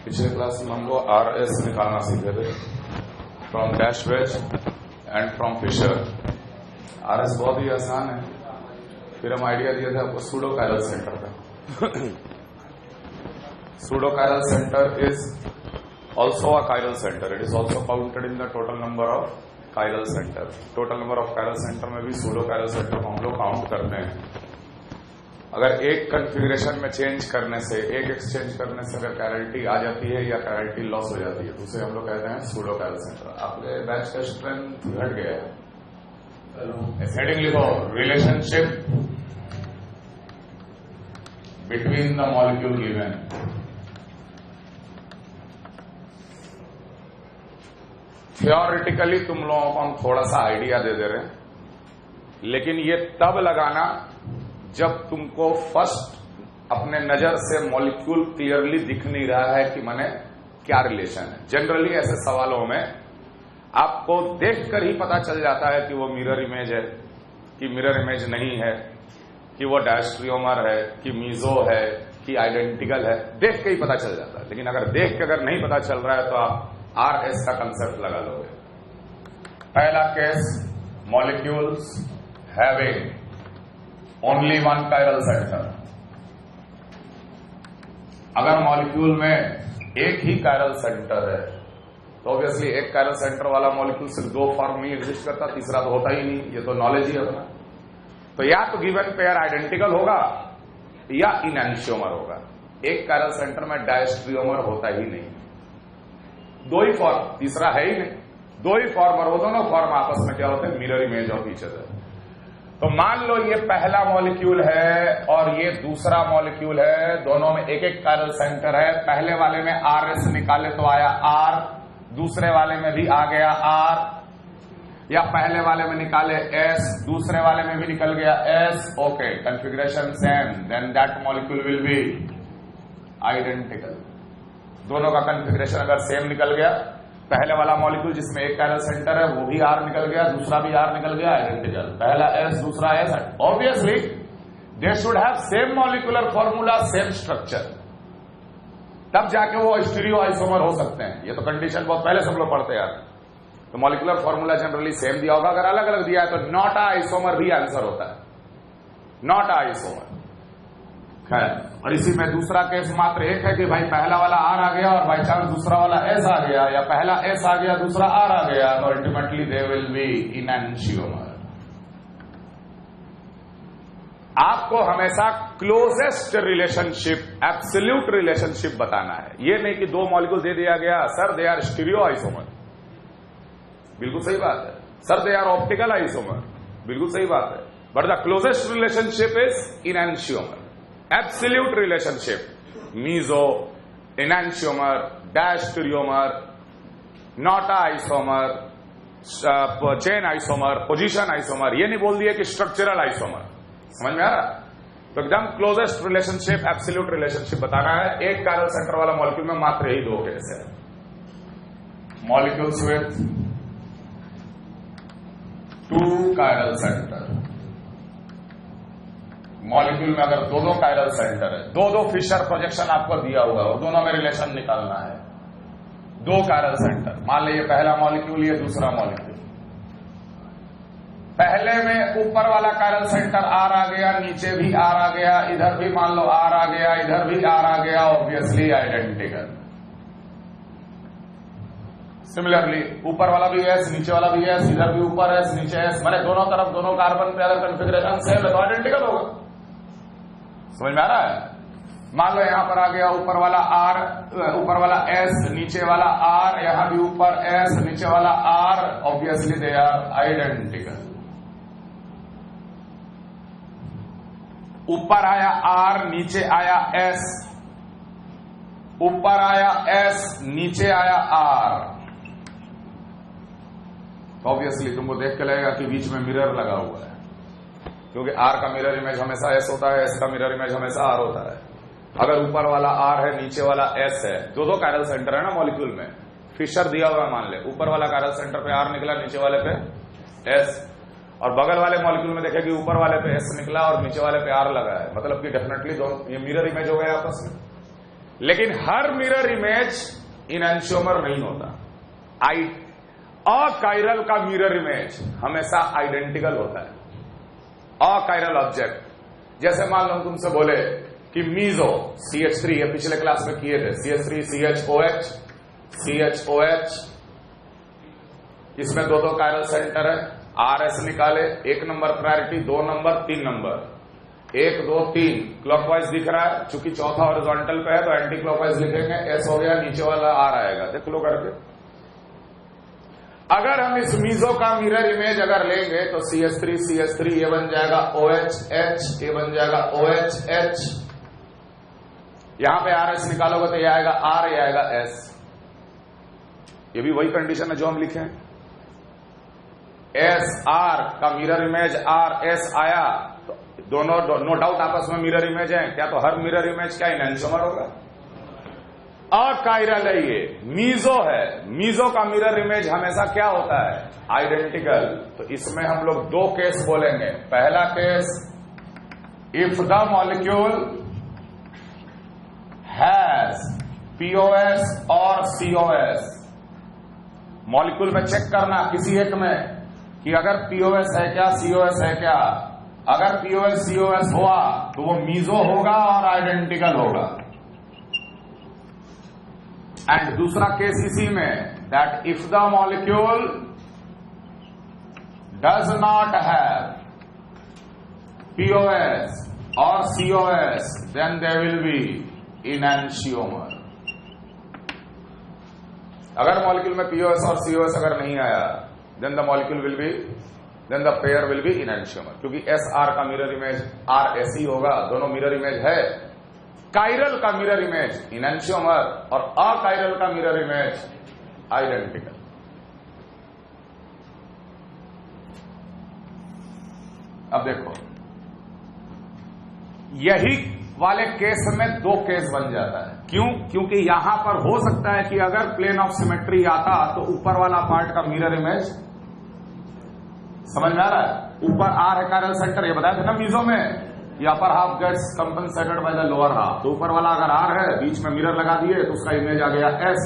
पिछले क्लास में हम लोग RS निकालना सीखे थे from dash wedge and from Fischer. RS बहुत ही आसान है। फिर हम आइडिया दिया था आपको सूडो कायरल सेंटर का। Pseudo chiral centre is also a chiral centre. It is also counted in the total number of chiral centre. Total number of chiral centre में भी सूडो कायरल सेंटर को हम लोग count करते हैं। अगर एक कॉन्फ़िगरेशन में चेंज करने से, एक एक्सचेंज करने से अगर कैरलिटी आ जाती है या कैरलिटी लॉस हो जाती है तो उसे हम लोग कहते हैं सूडो कायरल सेंटर। आपके बैच का स्ट्रेंथ घट गया है। हेडिंग लिखो, relationship between the molecule given. Theoretically तुम लोगों को हम थोड़ा सा आइडिया दे दे रहे हैं, लेकिन ये तब लगाना जब तुमको फर्स्ट अपने नजर से मॉलिक्यूल क्लियरली दिख नहीं रहा है कि माने क्या रिलेशन है। जनरली ऐसे सवालों में आपको देखकर ही पता चल जाता है कि वो मिरर इमेज है, कि मिरर इमेज नहीं है, कि वो डायस्ट्रियोमर है, कि मीजो है, कि आइडेंटिकल है। देख के ही पता चल जाता है। लेकिन अगर देख के अगर नहीं पता चल रहा है तो आप RS का कंसेप्ट लगा लोगे। पहला case, molecules having only one chiral centre. अगर मॉलिक्यूल में एक ही कायरल सेंटर है तो ऑब्वियसली एक कायरल सेंटर वाला मॉलिक्यूल सिर्फ दो फॉर्म में एग्जिस्ट करता, तीसरा तो होता ही नहीं। ये तो नॉलेज ही है अपना। तो या तो गिवन पेयर आइडेंटिकल होगा या इनैनिशियोमर होगा। एक कायरल सेंटर में डायस्ट्रियोमर होता ही नहीं, दो ही फॉर्म, तीसरा है ही नहीं। दो ही फॉर्म और वो दोनों फॉर्म आपस में क्या होते हैं, mirror image of each other. तो मान लो ये पहला मॉलिक्यूल है और ये दूसरा मॉलिक्यूल है, दोनों में एक एक कायरल सेंटर है। पहले वाले में RS निकाले तो आया R, दूसरे वाले में भी आ गया R, या पहले वाले में निकाले S, दूसरे वाले में भी निकल गया S। Okay, configuration same, then that molecule will be identical. दोनों का कॉन्फ़िगरेशन अगर सेम निकल गया, पहले वाला मॉलिक्यूल जिसमें एक कायरल सेंटर है वो भी R निकल गया, दूसरा भी R निकल गया, आइडेंटिकल। पहला S, दूसरा S। Obviously they should have same molecular formula, same structure, तब जाके वो स्टीरियो आइसोमर हो सकते हैं। ये तो कंडीशन बहुत पहले सब लोग पढ़ते हैं। तो मॉलिक्यूलर फॉर्मूला जनरली सेम दिया होगा। अगर अलग अलग दिया है तो नॉट आइसोमर भी आंसर होता है, नॉट आइसोमर। खैर, और इसी में दूसरा केस मात्र एक है कि भाई पहला वाला R आ गया और बाई चांस दूसरा वाला S आ गया, या पहला S आ गया दूसरा R आ गया, तो अल्टीमेटली दे विल बी इनैनिशियोमर। आपको हमेशा क्लोजेस्ट रिलेशनशिप, एब्सोल्यूट रिलेशनशिप बताना है। ये नहीं कि दो मॉलिक्यूल दे दिया गया, sir they are stereo isomer, बिल्कुल सही बात है। Sir they are optical isomer, बिल्कुल सही बात है। But the closest relationship is enantiomer. Absolute relationship, meso, enantiomer, diastereomer, नॉटा isomer, chain isomer, position isomer. ये नहीं बोल दिया कि स्ट्रक्चरल आइसोमर। समझ में आ रहा? तो एकदम क्लोजेस्ट रिलेशनशिप, एब्सोल्यूट रिलेशनशिप बताना है। एक कायरल सेंटर वाला मॉलिक्यूल में मात्र यही दो केस है। Molecules with to chiral centre. Molecule में अगर दो दो कायरल सेंटर है, दो दो फिशर प्रोजेक्शन आपको दिया हुआ है और दोनों में रिलेशन निकालना है। दो कायरल सेंटर, मान लीजिए पहला मॉलिक्यूल, ये दूसरा मॉलिक्यूल। पहले में ऊपर वाला कायरल सेंटर R आ गया, नीचे भी R आ गया, इधर भी मान लो R आ गया, इधर भी R आ गया, ऑब्वियसली आइडेंटिकल। सिमिलरली ऊपर वाला भी S, नीचे वाला भी S, इधर भी ऊपर S, नीचे S, माने दोनों तरफ दोनों कार्बन पे अगर कॉन्फ़िगरेशन सेम है तो आइडेंटिकल होगा। समझ में आ रहा है? मान लो यहां पर आ गया ऊपर वाला R, ऊपर वाला S, नीचे वाला R, यहां भी ऊपर S, नीचे वाला R, obviously they are identical. ऊपर आया R, नीचे आया S, ऊपर आया S, नीचे आया R, तो ऑब्वियसली तुमको देख के लगेगा कि बीच में मिरर लगा हुआ है, क्योंकि R का मिरर इमेज हमेशा S होता है, S का मिरर इमेज हमेशा R होता है। अगर ऊपर वाला R है, नीचे वाला S है, दो दो कायरल सेंटर है ना मॉलिक्यूल में, फिशर दिया हुआ मान ले, ऊपर वाला कायरल सेंटर पे R निकला, नीचे वाले पे S, और बगल वाले मॉलिक्यूल में देखे कि ऊपर वाले पे S निकला और नीचे वाले पे R लगा है, मतलब कि डेफिनेटली दोनों ये मिरर इमेज हो गया आपस में। लेकिन हर मिरर इमेज इनैंशियोमर नहीं होता। अकाइरल का मिरर इमेज हमेशा आइडेंटिकल होता है। अकाइरल ऑब्जेक्ट, जैसे मान लो तुमसे बोले कि मीजो CH3, ये पिछले क्लास में किए थे, CH3 CHOH, इसमें दो कायरल सेंटर है। RS निकाले, 1 number priority, 2 number, 3 number, 1 2 3 clockwise दिख रहा है। चूंकि चौथा हॉरिजॉन्टल पे है तो एंटी क्लॉकवाइज लिखेंगे, S हो गया, नीचे वाला R आएगा। देख लो करके। अगर हम इस मीजो का मिरर इमेज अगर लेंगे तो CH3 ये बन जाएगा OH, ये बन जाएगा OH। यहां पे RS निकालोगे तो ये आएगा R, ये आएगा S। ये भी वही कंडीशन है जो हम लिखे हैं। SR का मिरर इमेज RS आया तो दोनों नो डाउट आपस में मिरर इमेज है क्या? तो हर मिरर इमेज क्या इनैंशियोमर होगा? अकाइरल है ये, मीजो है। मीजो का मिरर इमेज हमेशा क्या होता है? आइडेंटिकल। तो इसमें हम लोग 2 केस बोलेंगे। पहला case, if the molecule has POS और COS। मॉलिक्यूल में चेक करना किसी एक में कि अगर POS है क्या, COS है क्या। अगर POS COS हुआ तो वो मीजो होगा और आइडेंटिकल होगा। एंड दूसरा केस इसी में, that if the molecule does not have POS और COS, then they will be enantiomer. अगर मॉलिक्यूल में POS और COS अगर नहीं आया, then the molecule will be, then the pair will be enantiomer. क्योंकि SR का मिरर इमेज RS ही होगा, दोनों मिरर इमेज है। काइरल का मिरर इमेज इनैंशियोमर और अकाइरल का मिरर इमेज आइडेंटिकल। अब देखो, यही वाले केस में 2 केस बन जाता है। क्यों? क्योंकि यहां पर हो सकता है कि अगर प्लेन ऑफ सिमेट्री आता तो ऊपर वाला पार्ट का मिरर इमेज, समझ में आ रहा है? ऊपर R है कायरल सेंटर, ये बताया था ना मीजो में, ये upper half gets compensated by the lower half. तो ऊपर वाला अगर R है, बीच में मिरर लगा दिए तो उसका इमेज आ गया S।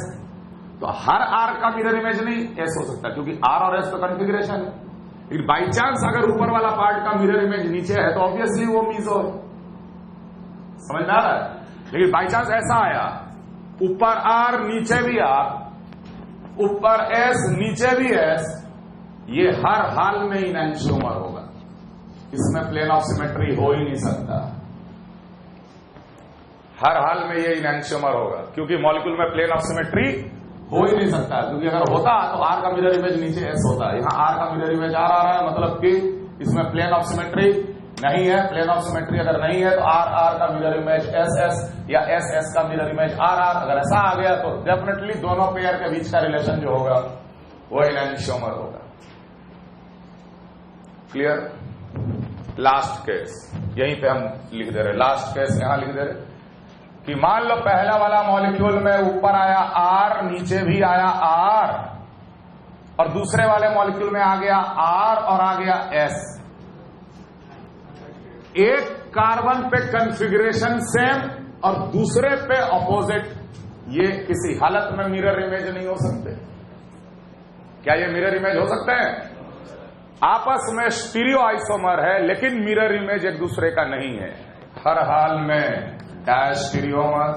तो हर R का मिरर इमेज नहीं S हो सकता, क्योंकि R और S तो कॉन्फ़िगरेशन है। लेकिन बाई चांस अगर ऊपर वाला पार्ट का मिरर इमेज नीचे है तो ऑब्वियसली वो मीजो है। समझ में आ रहा है? लेकिन बाई चांस ऐसा आया, ऊपर R नीचे भी R, ऊपर S नीचे भी S, ये हर हाल में इनैंशियोमर होगा। इसमें प्लेन ऑफ सिमेट्री हो ही नहीं सकता। हर हाल में ये इनैंशियोमर होगा, क्योंकि मॉलिक्यूल में प्लेन ऑफ सिमेट्री हो ही नहीं सकता। क्योंकि अगर होता तो R का मिरर इमेज नीचे S होता। यहां R का मिरर इमेज R आ रहा है, मतलब कि इसमें प्लेन ऑफ सिमेट्री नहीं है। प्लेन ऑफ सिमेट्री अगर नहीं है तो R का मिरर इमेज SS या SS का मिरर इमेज RR। अगर ऐसा आ गया तो डेफिनेटली दोनों पेयर के बीच का रिलेशन जो होगा वो इनैंशियोमर होगा। क्लियर? लास्ट केस यहीं पे हम लिख दे रहे, लास्ट केस यहां लिख दे रहे कि मान लो पहला वाला मॉलिक्यूल में ऊपर आया R, नीचे भी आया R, और दूसरे वाले मॉलिक्यूल में आ गया R और आ गया S। एक कार्बन पे कॉन्फ़िगरेशन सेम और दूसरे पे ऑपोजिट, ये किसी हालत में मिरर इमेज नहीं हो सकते। क्या ये मिरर इमेज हो सकते हैं? आपस में स्टीरियो आइसोमर है, लेकिन मिरर इमेज एक दूसरे का नहीं है। हर हाल में डैश स्टीरियोमर।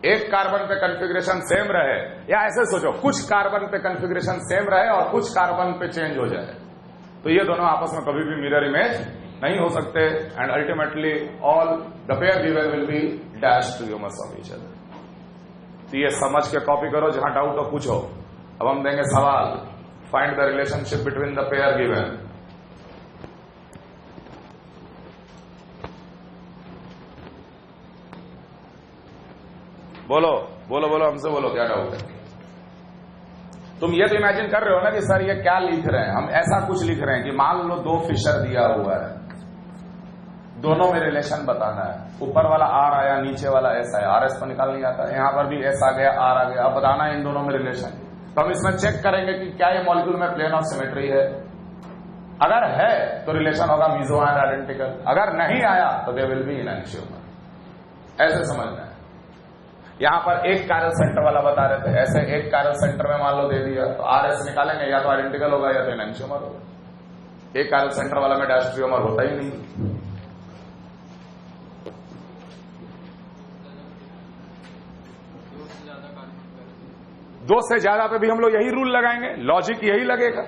एक कार्बन पे कॉन्फ़िगरेशन सेम रहे, या ऐसे सोचो कुछ कार्बन पे कॉन्फ़िगरेशन सेम रहे और कुछ कार्बन पे चेंज हो जाए, तो ये दोनों आपस में कभी भी मिरर इमेज नहीं हो सकते। And ultimately all the pair given will be diastereomers of each other. तो ये समझ के कॉपी करो, जहां डाउट हो पूछो। अब हम देंगे सवाल, find the relationship between the pair given. बोलो बोलो बोलो, हमसे बोलो क्या डाउट है। तुम ये तो इमेजिन कर रहे हो ना कि सर ये क्या लिख रहे हैं। हम ऐसा कुछ लिख रहे हैं कि मान लो 2 फिशर दिया हुआ है, दोनों में रिलेशन बताना है। ऊपर वाला R आया, नीचे वाला S आया। RS तो निकाल नहीं आता, यहां पर भी S आ गया, R आ गया। अब बताना है इन दोनों में रिलेशन। तो हम इसमें चेक करेंगे कि क्या ये मॉलिक्यूल में प्लेन ऑफ सिमेट्री है। अगर है तो रिलेशन होगा मीजो एंड आइडेंटिकल, अगर नहीं आया तो दे विल बी इनएंशियोमर। ऐसे समझना है। यहां पर एक कायरल सेंटर वाला बता रहे थे, ऐसे एक कायरल सेंटर में मान लो दे दिया तो आरएस निकालेंगे, या तो आइडेंटिकल होगा या तो इनएंशियोमर होगा। एक कायरल सेंटर वाला में डायस्ट्रियोमर होता ही नहीं। दो से ज्यादा पे भी हम लोग यही रूल लगाएंगे, लॉजिक यही लगेगा।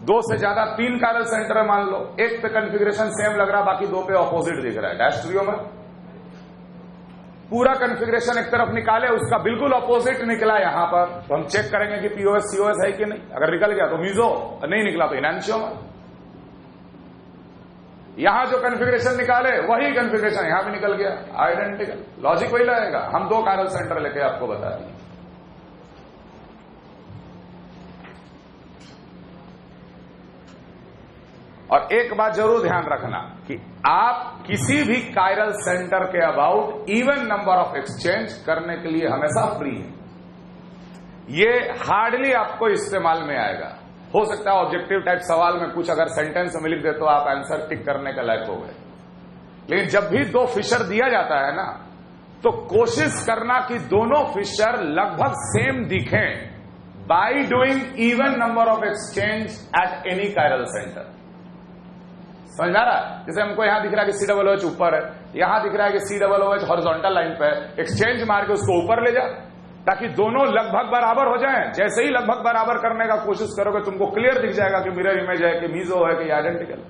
दो से ज्यादा 3 कायरल सेंटर है मान लो, एक पे कन्फिग्रेशन सेम लग रहा, बाकी 2 पे ऑपोजिट दिख रहा है, डायस्ट्रियोमर। पूरा कन्फिग्रेशन एक तरफ निकाले, उसका बिल्कुल ऑपोजिट निकला यहां पर, तो हम चेक करेंगे कि पीओएस सीओएस है कि नहीं। अगर निकल गया तो मीजो, नहीं निकला तो इनएंशियोमर। यहां जो कन्फिग्रेशन निकाले वही कन्फिग्रेशन यहां भी निकल गया, आइडेंटिकल। लॉजिक वही लगेगा। हम 2 कायरल सेंटर लेके आपको बता दिए। और एक बात जरूर ध्यान रखना कि आप किसी भी कायरल सेंटर के about even number of exchange करने के लिए हमेशा फ्री है। ये हार्डली आपको इस्तेमाल में आएगा। हो सकता है ऑब्जेक्टिव टाइप सवाल में कुछ अगर सेंटेंस में लिख दे तो आप आंसर टिक करने के लायक हो गए, लेकिन जब भी 2 फिशर दिया जाता है ना, तो कोशिश करना कि दोनों फिशर लगभग सेम दिखें by doing even number of exchange at any chiral centre. समझ आ रहा है? जैसे हमको यहां दिख रहा है कि COOH ऊपर है, यहां दिख रहा है कि COOH हॉरिजॉन्टल लाइन पे है, एक्सचेंज मार के उसको ऊपर ले जा ताकि दोनों लगभग बराबर हो जाएं। जैसे ही लगभग बराबर करने का कोशिश करोगे तुमको क्लियर दिख जाएगा कि मिरर इमेज है कि मीजो है कि आइडेंटिकल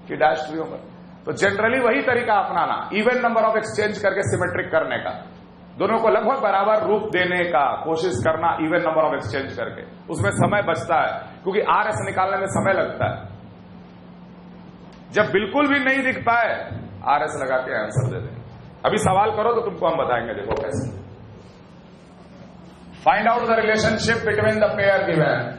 कि डायस्ट्रियोमर। तो जनरली वही तरीका अपनाना, इवन नंबर ऑफ एक्सचेंज करके सिमेट्रिक करने का, दोनों को लगभग बराबर रूप देने का कोशिश करना इवन नंबर ऑफ एक्सचेंज करके। उसमें समय बचता है क्योंकि RS निकालने में समय लगता है। जब बिल्कुल भी नहीं दिख पाए RS लगा के आंसर दे दें। अभी सवाल करो तो तुमको हम बताएंगे, देखो कैसे। Find out the relationship between the pair given.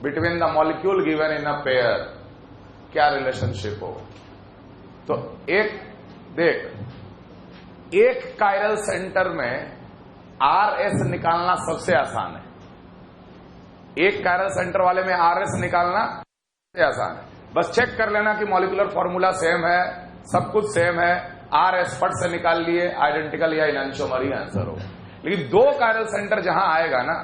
Between the molecule given in a pair, क्या रिलेशनशिप होगा? तो एक कायरल सेंटर में RS निकालना सबसे आसान है। एक कायरल सेंटर वाले में RS निकालना सबसे आसान है। बस चेक कर लेना कि मॉलिक्यूलर फॉर्मूला सेम है, सब कुछ सेम है, RS फट से निकाल लिए, आइडेंटिकल या इनएंशियोमर ही आंसर होगा। लेकिन दो कायरल सेंटर जहां आएगा ना,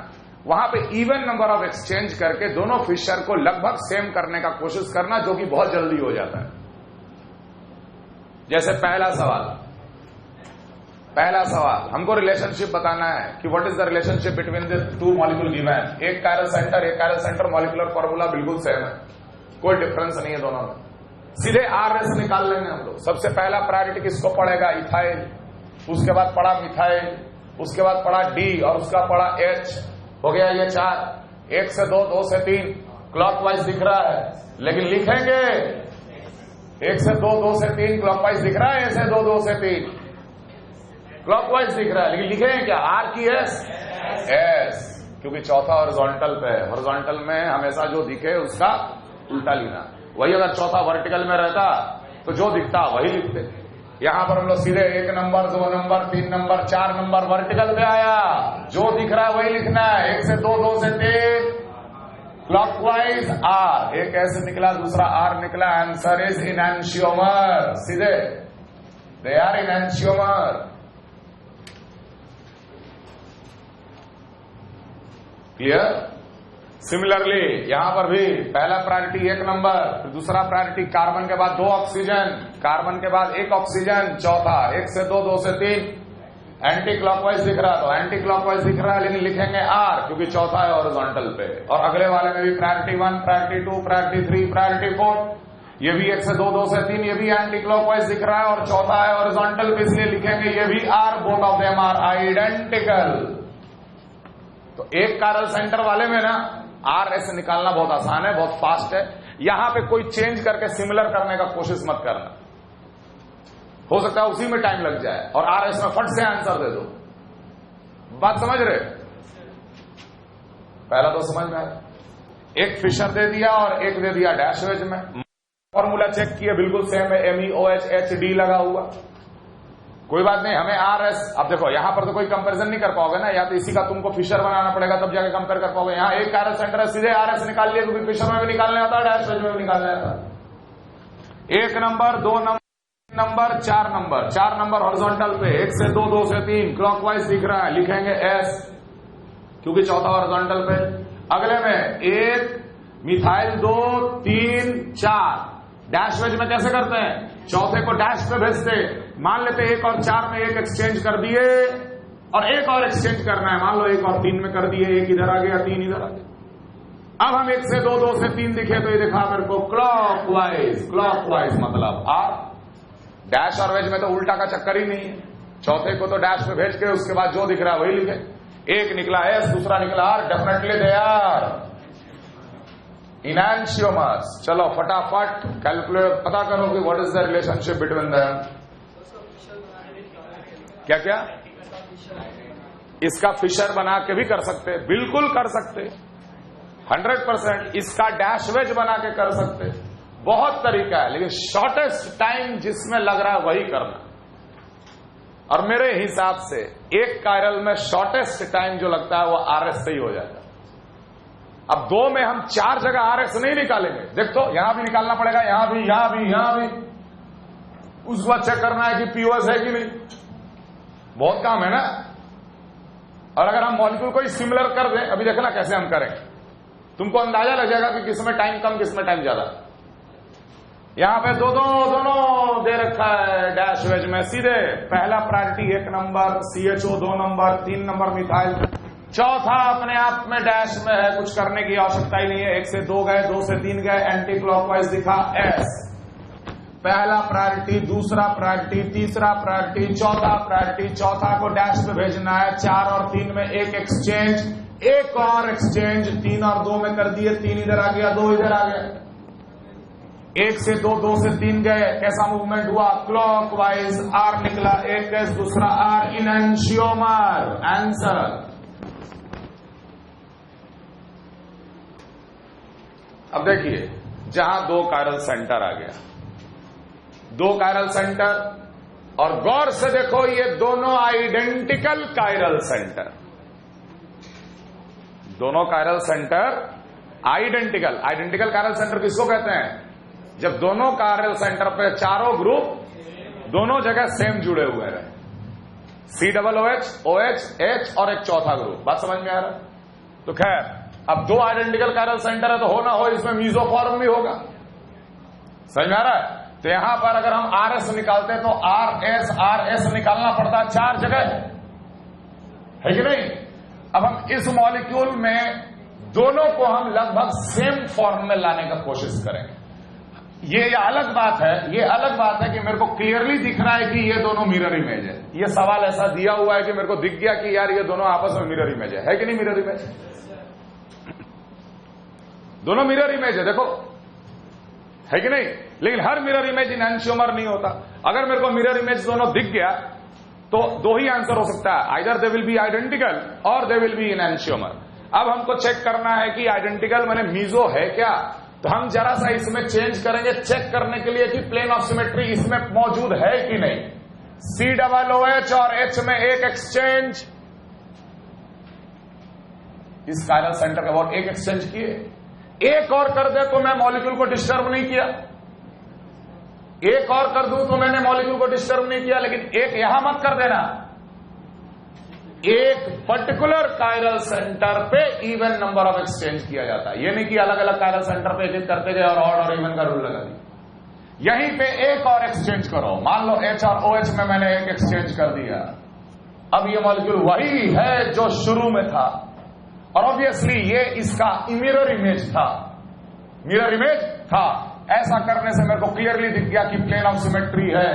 वहां पे इवन नंबर ऑफ एक्सचेंज करके दोनों फिशर को लगभग सेम करने का कोशिश करना, जो कि बहुत जल्दी हो जाता है। जैसे पहला सवाल हमको रिलेशनशिप बताना है कि what is the relationship between the two molecule given. एक कायरल सेंटर मॉलिक्यूलर फॉर्मूला बिल्कुल सेम है, कोई डिफरेंस नहीं है दोनों में। सीधे RS निकाल लेंगे हम लोग। सबसे पहला प्रायोरिटी किसको पड़ेगा? इथाइल, उसके बाद पड़ा मिथाइल, उसके बाद पड़ा D और उसका पड़ा H। हो गया ये 4। 1 से 2, 2 से 3 क्लॉकवाइज दिख रहा है, लेकिन लिखेंगे 1 से 2, 2 से 3 क्लॉकवाइज दिख रहा है, ऐसे 2, 2 से 3 क्लॉकवाइज दिख रहा है, लेकिन लिखेंगे क्या? R की S, क्योंकि चौथा हॉरिजॉन्टल पे है। हॉरिजॉन्टल में हमेशा जो दिखे उसका उल्टा लिखना। वही अगर चौथा वर्टिकल में रहता तो जो दिखता वही लिखते। यहां पर हम लोग सीधे 1 number, 2 number, 3 number, 4 number vertical पे आया, जो दिख रहा है वही लिखना है। 1 से 2, 2 से 3 क्लॉकवाइज R। एक ऐसे निकला, दूसरा R निकला। Answer is enantiomer. सीधे they are enantiomer. Clear? Similarly यहां पर भी पहला प्रायोरिटी 1 नंबर, फिर दूसरा प्रायोरिटी कार्बन के बाद 2 ऑक्सीजन, कार्बन के बाद 1 ऑक्सीजन, चौथा 1 से 2, 2 से 3 एंटी क्लॉकवाइज दिख रहा, तो एंटी क्लॉकवाइज दिख रहा है, लेकिन लिखेंगे R क्योंकि चौथा है हॉरिजॉन्टल पे। और अगले वाले में भी प्रायोरिटी 1, प्रायोरिटी 2, प्रायोरिटी 3, प्रायोरिटी 4, ये भी 1 से 2, 2 से 3, ये भी एंटी क्लॉकवाइज दिख रहा है और चौथा है हॉरिजॉन्टल पे, इसलिए लिखेंगे ये भी R। Both of them are identical. तो एक कायरल सेंटर वाले में ना RS निकालना बहुत आसान है, बहुत फास्ट है। यहां पे कोई चेंज करके सिमिलर करने का कोशिश मत करना, हो सकता है उसी में टाइम लग जाए और RS में फट से आंसर दे दो। बात समझ रहे? पहला तो समझ में आया। एक फिशर दे दिया और एक दे दिया डैश वेज में। फॉर्मूला चेक किया, बिल्कुल सेम है, MEOHHD लगा हुआ। कोई बात नहीं, हमें RS। अब देखो यहां पर तो कोई कंपैरिजन नहीं कर पाओगे ना, या तो इसी का तुमको फिशर बनाना पड़ेगा, तब जाके कंपेयर कर पाओगे। यहां एक कायरल सेंटर है, सीधे RS निकाल लिया, क्योंकि फिशर में भी निकालने आता है, डैश वेज में भी निकालने आता है। 1 number, 2 number, 4 number, 4 number horizontal पे, 1 से 2, 2 से 3 क्लॉकवाइज दिख रहा है, लिखेंगे S क्योंकि चौथा हॉरिजॉन्टल पे। अगले में 1 मिथाइल, 2, 3, 4 डैश वेज में कैसे करते हैं? चौथे को डैश पे भेजते। मान लेते 1 और 4 में 1 एक्सचेंज कर दिए और 1 और एक्सचेंज करना है, मान लो 1 और 3 में कर दिए, 1 इधर आ गया, 3 इधर आ गया। अब हम 1 से 2, 2 से 3 दिखे तो ये दिखा मेरे को क्लॉकवाइज। क्लॉकवाइज मतलब R। डैश और वेज में तो उल्टा का चक्कर ही नहीं है, चौथे को तो डैश पे भेज के उसके बाद जो दिख रहा है वही लिखे। 1 निकला S, दूसरा निकला R, डेफिनेटली दे आर इनएंशियोमर्स। चलो फटाफट कैलकुलेट पता करो कि what is the relationship between them. क्या क्या? इसका फिशर बना के भी कर सकते, बिल्कुल कर सकते, 100%। इसका डैश वेज बना के कर सकते, बहुत तरीका है, लेकिन शॉर्टेस्ट टाइम जिसमें लग रहा है वही करना। और मेरे हिसाब से एक कायरल में शॉर्टेस्ट टाइम जो लगता है वो RS से ही हो जाता है। अब 2 में हम 4 जगह RS नहीं निकालेंगे। देख तो यहां भी निकालना पड़ेगा, यहां भी, यहां भी, यहां भी। उसको बात चेक करना है कि POS है कि नहीं, बहुत काम है ना। और अगर हम मॉलिक्यूल को सिमिलर कर दें, अभी देखना कैसे हम करेंगे, तुमको अंदाजा लग जाएगा कि किसमें टाइम कम, किसमें टाइम ज्यादा। यहां पे दोनों दे रखा है डैश वेज में। सीधे पहला priority 1 number CHO, 2 number, 3 number methyl, चौथा अपने आप में डैश में है, कुछ करने की आवश्यकता ही नहीं है। 1 से 2 गए, 2 से 3 गए, एंटी क्लॉकवाइज दिखा S। पहला प्रायोरिटी, दूसरा प्रायोरिटी, तीसरा प्रायोरिटी, चौथा प्रायोरिटी, चौथा को डैश पे भेजना है। 4 और 3 में 1 एक्सचेंज, 1 और एक्सचेंज, 3 और 2 में कर दिए, 3 इधर आ गया, 2 इधर आ गया। 1 से 2, 2 से 3 गए, कैसा मूवमेंट हुआ? क्लॉकवाइज। R निकला, 1 S, दूसरा R, इनएंशियोमर। आंसर अब देखिए, जहां दो कायरल सेंटर आ गया, दो कायरल सेंटर, और गौर से देखो ये दोनों आइडेंटिकल कायरल सेंटर, दोनों chiral centre identical. Identical chiral centre किसको कहते हैं? जब दोनों कायरल सेंटर पे चारों ग्रुप दोनों जगह सेम जुड़े हुए रहे, COOH, OH, H और एक चौथा ग्रुप। बात समझ में आ रहा है? तो खैर, अब दो आइडेंटिकल कायरल सेंटर है तो हो ना हो इसमें मीजोफॉर्म भी होगा। समझ में आ रहा है? तो यहां पर अगर हम RS निकालते हैं तो RS निकालना पड़ता है चार जगह, है कि नहीं? अब हम इस मॉलिक्यूल में दोनों को हम लगभग सेम फॉर्म में लाने का कोशिश करेंगे। ये अलग बात है, ये अलग बात है कि मेरे को क्लियरली दिख रहा है कि ये दोनों मिरर इमेज है। ये सवाल ऐसा दिया हुआ है कि मेरे को दिख गया कि यार ये दोनों आपस में मिरर इमेज है कि नहीं? मिरर इमेज, दोनों मिरर इमेज है, देखो, है कि नहीं? लेकिन हर मिरर इमेज इनैंशियोमर नहीं होता। अगर मेरे को मिरर इमेज दोनों दिख गया तो दो ही आंसर हो सकता है, either they will be identical और दे विल बी इनैंशियोमर। अब हमको चेक करना है कि आइडेंटिकल माने मीजो है क्या, तो हम जरा सा इसमें चेंज करेंगे चेक करने के लिए कि प्लेन ऑफ सिमेट्री इसमें मौजूद है कि नहीं। COOH और H में एक एक्सचेंज, इस कायरल सेंटर के बाद एक एक्सचेंज किए, एक और कर दे तो मैं मॉलिक्यूल को डिस्टर्ब नहीं किया, एक और कर दूं तो मैंने मॉलिक्यूल को डिस्टर्ब नहीं किया। लेकिन एक यहां मत कर देना, एक पर्टिकुलर कायरल सेंटर पे इवन नंबर ऑफ एक्सचेंज किया जाता है। ये नहीं कि अलग अलग कायरल सेंटर पे एक करते गए और ऑड और इवन का रूल लगा दिया। यहीं पे एक और एक्सचेंज करो, मान लो H और OH में मैंने एक एक्सचेंज कर दिया। अब ये मॉलिक्यूल वही है जो शुरू में था, और ऑब्वियसली ये इसका मिरर इमेज था, मिरर इमेज था। ऐसा करने से मेरे को क्लियरली दिख गया कि प्लेन ऑफ सिमेट्री है।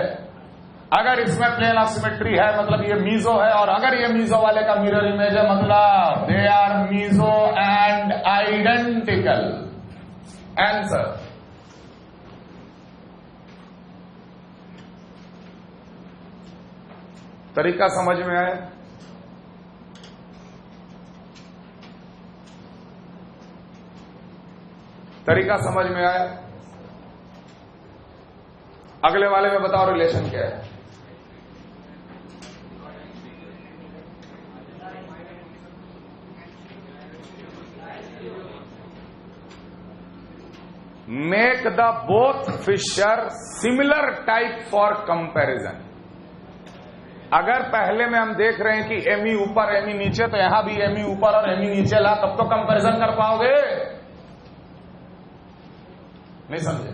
अगर इसमें प्लेन ऑफ सिमेट्री है मतलब ये मीजो है, और अगर ये मीजो वाले का मिरर इमेज है मतलब they are meso and identical. Answer तरीका समझ में आया? तरीका समझ में आया? अगले वाले में बताओ रिलेशन क्या है? Make the both Fischer similar type for comparison. अगर पहले में हम देख रहे हैं कि एमी ऊपर एमी नीचे, तो यहां भी एमी ऊपर और एमी नीचे ला, तब तो कंपैरिजन कर पाओगे। नहीं समझे?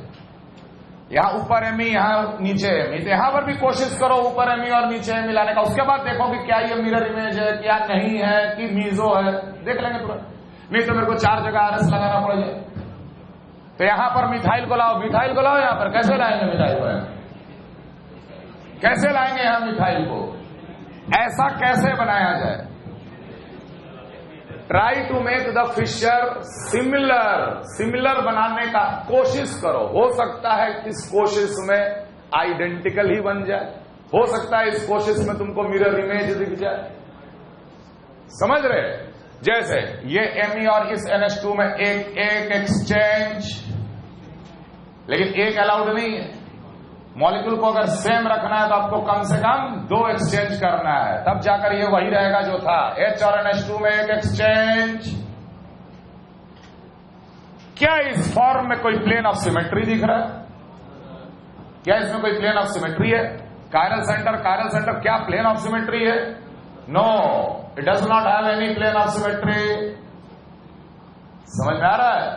यहां ऊपर एमी यहां नीचे एमी, तो यहां पर भी कोशिश करो ऊपर एमी और नीचे एमी लाने का। उसके बाद देखो कि क्या ये मिरर इमेज है, क्या नहीं है, कि मीजो है, देख लेंगे तुरंत। नहीं तो मेरे को चार जगह RS लगाना पड़ेगा। तो यहां पर मिथाइल को लाओ, मिथाइल को लाओ। यहां पर कैसे लाएंगे मिथाइल को? कैसे लाएंगे यहां मिथाइल को? ऐसा कैसे बनाया जाए? Try to make the Fischer similar, similar बनाने का कोशिश करो। हो सकता है इस कोशिश में आइडेंटिकल ही बन जाए, हो सकता है इस कोशिश में तुमको मिरर इमेज दिख जाए। समझ रहे? जैसे ये Me और इस NH2 में एक एक्सचेंज, लेकिन एक अलाउड नहीं है। मॉलिक्यूल को अगर सेम रखना है तो आपको कम से कम दो एक्सचेंज करना है, तब जाकर ये वही रहेगा जो था। H और NH2 में एक एक्सचेंज। क्या इस फॉर्म में कोई प्लेन ऑफ सिमेट्री दिख रहा है? क्या इसमें कोई प्लेन ऑफ सिमेट्री है? कायरल सेंटर क्या प्लेन ऑफ सिमेट्री है? No, it does not have any plane of symmetry. समझ में आ रहा है?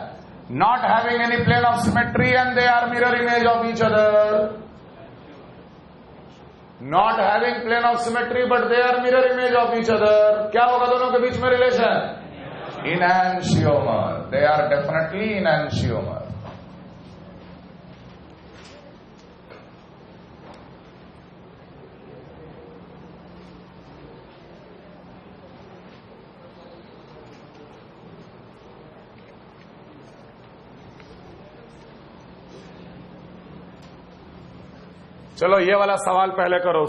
Not having any plane of symmetry and they are mirror image of each other. Not having plane of symmetry but they are mirror image of each other. क्या होगा दोनों के बीच में relation? Enantiomer. They are definitely enantiomer. चलो ये वाला सवाल पहले करो,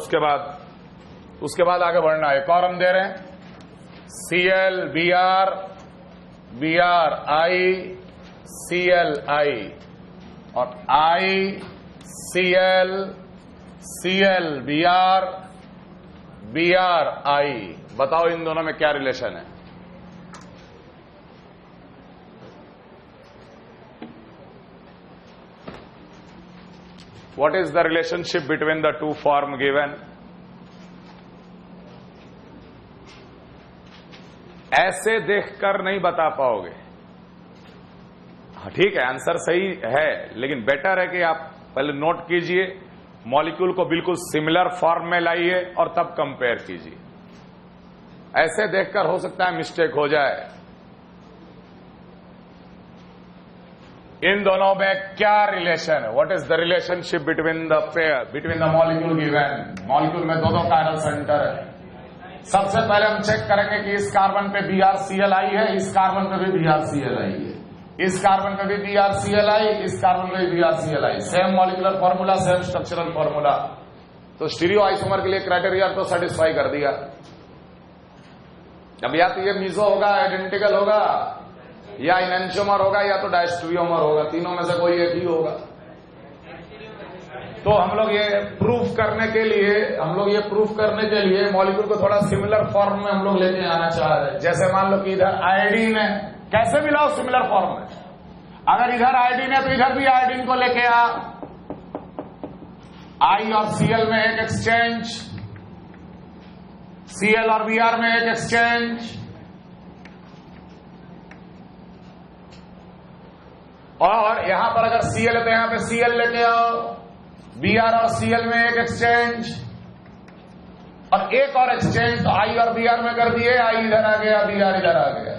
उसके बाद आगे बढ़ना है। एक और हम दे रहे हैं, Cl Br Br I ClI और ICl Cl Br I। बताओ इन दोनों में क्या रिलेशन है? What is the relationship between the two form given? ऐसे देखकर नहीं बता पाओगे। हाँ ठीक है, आंसर सही है, लेकिन बेटर है कि आप पहले नोट कीजिए, मॉलिक्यूल को बिल्कुल सिमिलर फॉर्म में लाइए और तब कंपेयर कीजिए। ऐसे देखकर हो सकता है मिस्टेक हो जाए। इन दोनों में क्या रिलेशन है? What is the relationship between the pair, between the molecule given? Molecule में दो कायरल सेंटर है। सबसे पहले हम चेक करेंगे कि इस कार्बन पे BrClI है, इस कार्बन पे भी BrClI है, इस कार्बन पे भी BrClI, इस कार्बन पे भी BrClI। Same molecular formula, same structural formula. तो स्टीरियो आइसोमर के लिए क्राइटेरिया तो सेटिस्फाई कर दिया। अब या तो ये मीजो होगा, आइडेंटिकल होगा, या इनएंशियोमर होगा, या तो डायस्टेरियोमर होगा। तीनों में से कोई एक ही होगा। तो हम लोग ये प्रूफ करने के लिए मॉलिक्यूल को थोड़ा सिमिलर फॉर्म में हम लोग लेके आना चाह रहे हैं। जैसे मान लो कि इधर आयोडीन है, कैसे मिलाओ सिमिलर फॉर्म में? अगर इधर आयोडीन है तो इधर भी आयोडीन को लेके आ। I और Cl में एक एक्सचेंज, Cl और Br में एक एक्सचेंज, और यहां पर अगर Cl है तो यहां पे Cl लेके आओ। Br और Cl में एक एक्सचेंज, और एक और एक्सचेंज तो I और Br में कर दिए। I इधर आ गया, Br इधर आ गया।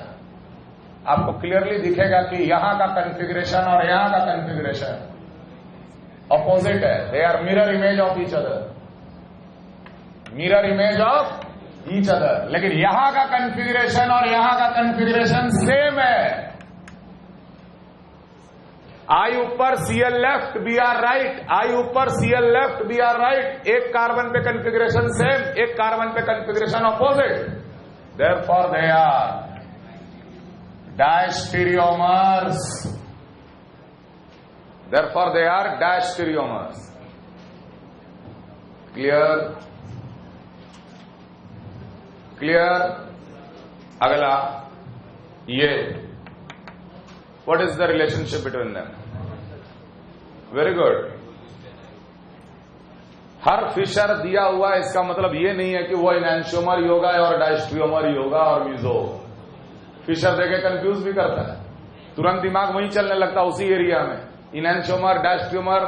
आपको क्लियरली दिखेगा कि यहां का कॉन्फ़िगरेशन और यहां का कॉन्फ़िगरेशन ऑपोजिट है। They are mirror image of each other, mirror image of each other. लेकिन यहां का कॉन्फ़िगरेशन और यहां का कॉन्फ़िगरेशन सेम है। I ऊपर Cl left, Br right, I ऊपर Cl लेफ्ट, Br राइट। एक कार्बन पे कॉन्फ़िगरेशन सेम, एक कार्बन पे configuration opposite. Therefore they are diastereomers. Therefore they are diastereomers. Clear? अगला ये, what is the relationship between them? Very good. Her Fisher दिया हुआ है, इसका मतलब ये नहीं है कि वो इनएंशियोमर ही होगा और डायस्टेरियोमर ही होगा और मीजो। फिशर देखे कंफ्यूज भी करता है, तुरंत दिमाग वहीं चलने लगता उसी एरिया में। इनएंशियोमर, डायस्टेरियोमर,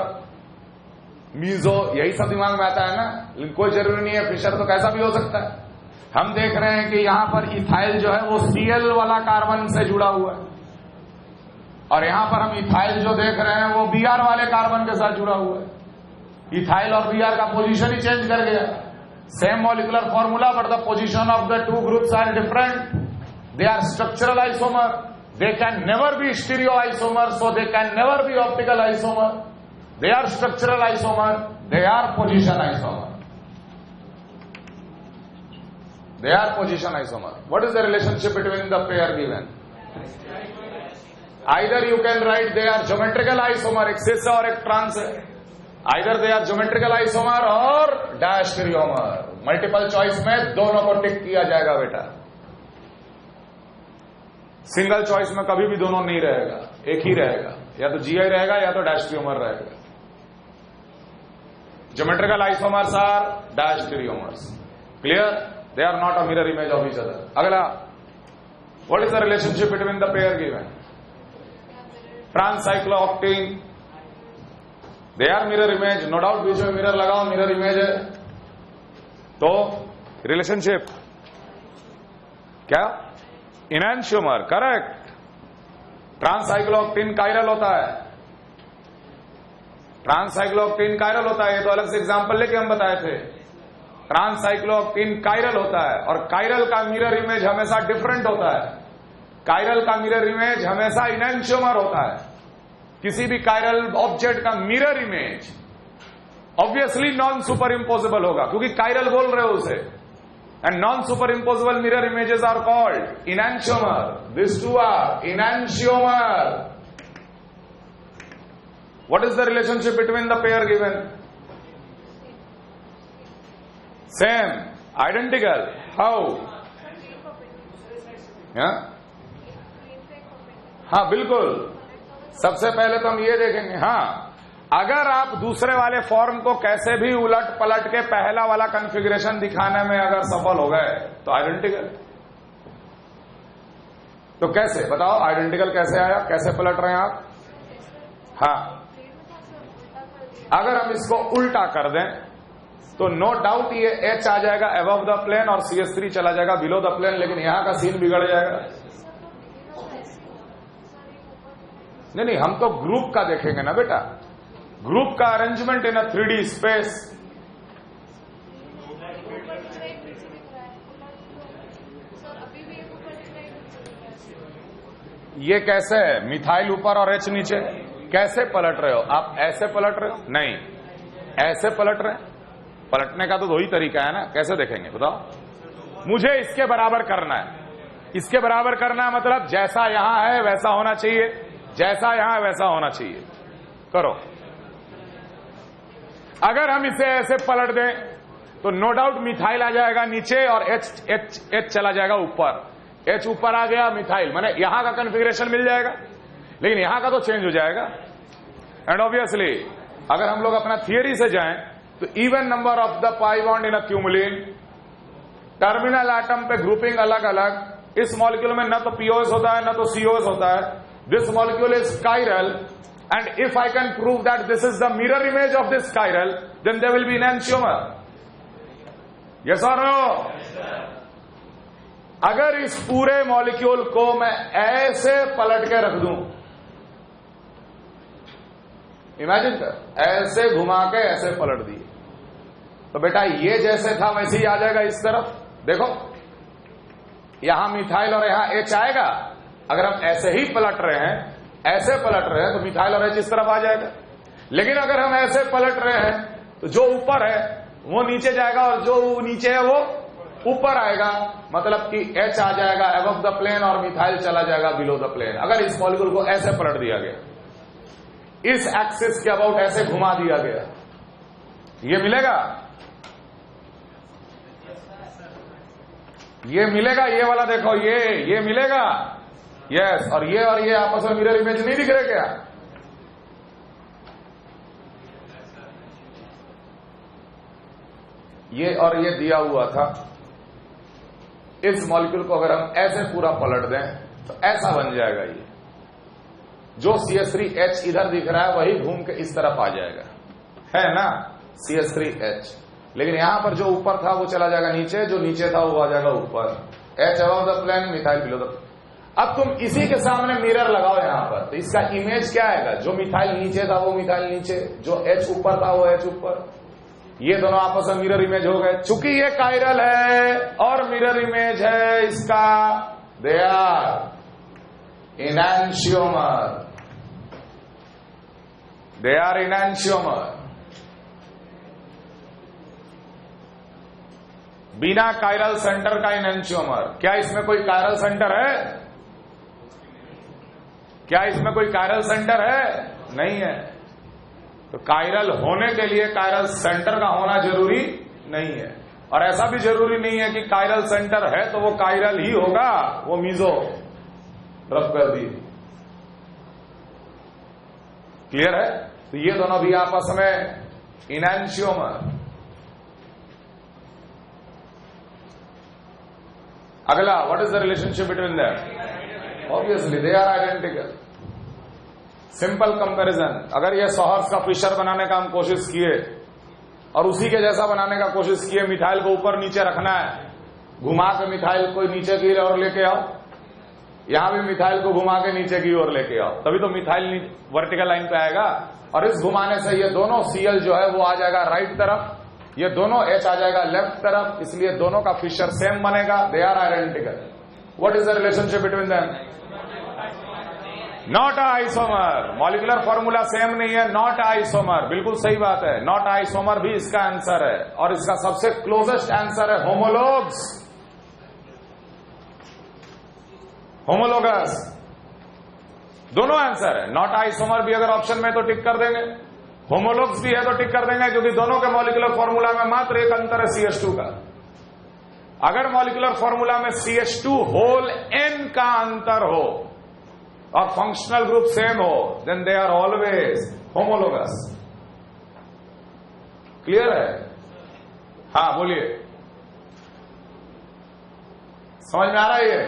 मीजो, यही सब दिमाग में आता है ना। लेकिन कोई जरूरी नहीं है, फिशर तो कैसा भी हो सकता है। हम देख रहे हैं कि यहां पर इथाइल जो है वो Cl वाला कार्बन से जुड़ा हुआ है, और यहां पर हम इथाइल जो देख रहे हैं वो Br वाले कार्बन के साथ जुड़ा हुआ है। इथाइल और Br का पोजीशन ही चेंज कर गया। Same molecular formula, but the position of the two groups are different. They are structural isomer. They can never be stereoisomer, so they can never be optical isomer. They are structural isomer. They are position isomer. They are position isomer. What is the relationship between the pair given? Either you can write they are geometrical isomer, एक cis और एक trans है. Either they are geometrical isomer और diastereomer. Multiple choice में दोनों को टिक किया जाएगा बेटा। सिंगल चॉइस में कभी भी दोनों नहीं रहेगा, एक ही रहेगा, या तो GI रहेगा या तो डायस्टेरियोमर रहेगा। Geometrical isomers are diastereomers. Clear? They are not a mirror image of each other. अगला, what is the relationship between the pair given? Trans cyclooctane, they are mirror image, no doubt. बीच में mirror लगाओ, mirror image है। तो relationship क्या? इनएंशियोमर, correct. ट्रांससाइक्लोऑक्टेन chiral होता है, ट्रांससाइक्लोऑक्टेन chiral होता है। ये तो अलग से एग्जांपल लेके हम बताए थे। ट्रांससाइक्लोऑक्टेन कायरल होता है, और कायरल का मिरर इमेज हमेशा डिफरेंट होता है। कायरल का मिरर इमेज हमेशा इनएंशियोमर होता है। किसी भी कायरल ऑब्जेक्ट का mirror image obviously non super imposable होगा, क्योंकि कायरल बोल रहे हो उसे। And non-superimposable mirror images are called enantiomer. These two are enantiomer. What is the relationship between the pair given? Same, identical. How? हाँ बिल्कुल। सबसे पहले तो हम ये देखेंगे, हाँ, अगर आप दूसरे वाले फॉर्म को कैसे भी उलट पलट के पहला वाला कॉन्फ़िगरेशन दिखाने में अगर सफल हो गए तो आइडेंटिकल। तो कैसे बताओ, आइडेंटिकल कैसे आया, कैसे पलट रहे हैं आप? हाँ, अगर हम इसको उल्टा कर दें तो नो डाउट ये H आ जाएगा अबव द प्लेन और CH3 चला जाएगा बिलो द प्लेन, लेकिन यहां का सीन बिगड़ जाएगा। नहीं, हम तो ग्रुप का देखेंगे ना बेटा, ग्रुप का अरेंजमेंट इन अ 3D स्पेस। ये कैसे है, मिथाइल ऊपर और H नीचे, कैसे पलट रहे हो आप? ऐसे पलट रहे हो? नहीं, ऐसे पलट रहे हैं। पलटने का तो दो ही तरीका है ना, कैसे देखेंगे बताओ? मुझे इसके बराबर करना है, इसके बराबर करना है मतलब जैसा यहां है वैसा होना चाहिए, जैसा यहां है वैसा होना चाहिए। करो, अगर हम इसे ऐसे पलट दें तो नो डाउट मिथाइल आ जाएगा नीचे और H चला जाएगा ऊपर। H ऊपर आ गया, मिथाइल, माने यहां का कॉन्फ़िगरेशन मिल जाएगा, लेकिन यहां का तो चेंज हो जाएगा। एंड ऑब्वियसली अगर हम लोग अपना थियरी से जाएं तो even number of the pi bond in a cumulene, terminal atom पे ग्रुपिंग अलग अलग। इस मॉलिक्यूल में न तो पीओएस होता है न तो सीओएस होता है। This molecule is chiral and if I can prove that this is the mirror image of this chiral then there will be enantiomer. Yes और नो? अगर इस पूरे मॉलिक्यूल को मैं ऐसे पलट के रख दूं, इमेजिन कर, ऐसे घुमा के ऐसे पलट दिए, तो बेटा ये जैसे था वैसे ही आ जाएगा इस तरफ। देखो यहां मिथाइल और यहां H आएगा। अगर हम ऐसे ही पलट रहे हैं, ऐसे पलट रहे हैं, तो मिथाइल और H इस तरफ आ जाएगा। लेकिन अगर हम ऐसे पलट रहे हैं तो जो ऊपर है वो नीचे जाएगा और जो नीचे है वो ऊपर आएगा, मतलब कि H आ जाएगा अबव द प्लेन और मिथाइल चला जाएगा बिलो द प्लेन। अगर इस मॉलिक्यूल को ऐसे पलट दिया गया, इस एक्सिस के अबाउट ऐसे घुमा दिया गया, ये मिलेगा, ये मिलेगा, ये वाला देखो, ये मिलेगा, यस। और ये आपस में मिरर इमेज नहीं दिख रहे क्या? ये और ये दिया हुआ था। इस मॉलिक्यूल को अगर हम ऐसे पूरा पलट दें तो ऐसा बन जाएगा। ये जो CH3H इधर दिख रहा है वही घूम के इस तरफ आ जाएगा, है ना, CH3H। लेकिन यहां पर जो ऊपर था वो चला जाएगा नीचे, जो नीचे था वो आ जाएगा ऊपर। H above the plane, methyl below the. अब तुम इसी के सामने मिरर लगाओ यहां पर, तो इसका इमेज क्या आएगा? जो मिथाइल नीचे था वो मिथाइल नीचे, जो H ऊपर था वो H ऊपर। ये दोनों आपस में मिरर इमेज हो गए। चूंकि ये कायरल है और मिरर इमेज है इसका, they are enantiomer, they are enantiomer। बिना कायरल सेंटर का enantiomer। क्या इसमें कोई कायरल सेंटर है? क्या इसमें कोई कायरल सेंटर है? नहीं है। तो कायरल होने के लिए कायरल सेंटर का होना जरूरी नहीं है, और ऐसा भी जरूरी नहीं है कि कायरल सेंटर है तो वो कायरल ही होगा, वो मीजो रब कर दी। क्लियर है? तो ये दोनों भी आपस में enantiomer। अगला, what is the relationship between them? Obviously they are identical. Simple comparison, अगर ये सॉहर्स का फिशर बनाने का हम कोशिश किए और उसी के जैसा बनाने का कोशिश किए, मिथाइल को ऊपर नीचे रखना है, घुमा के मिथाइल को नीचे की ओर लेके आओ, यहां भी मिथाइल को घुमा के नीचे की ओर लेके आओ, तभी तो मिथाइल वर्टिकल लाइन पे आएगा। और इस घुमाने से ये दोनों Cl जो है वो आ जाएगा राइट तरफ, ये दोनों H आ जाएगा लेफ्ट तरफ, इसलिए दोनों का फिशर सेम बनेगा। They are identical. What is the relationship between them? Not isomer. Molecular formula same नहीं है, नॉट आइसोमर। बिल्कुल सही बात है, नॉट आइसोमर भी इसका आंसर है, और इसका सबसे क्लोजेस्ट आंसर है होमोलोग्स, होमोलोगस। दोनों आंसर है। नॉट आइसोमर भी अगर ऑप्शन में तो टिक कर देंगे, होमोलॉग्स भी है तो टिक कर देंगे, क्योंकि दोनों के मॉलिक्यूलर फॉर्मूला में मात्र एक अंतर है CH2 का। अगर मॉलिक्यूलर फॉर्मूला में CH2 होल n का अंतर हो और फंक्शनल ग्रुप सेम हो, then they are always homologous. Clear है? हाँ बोलिए, समझ में आ रहा है? ये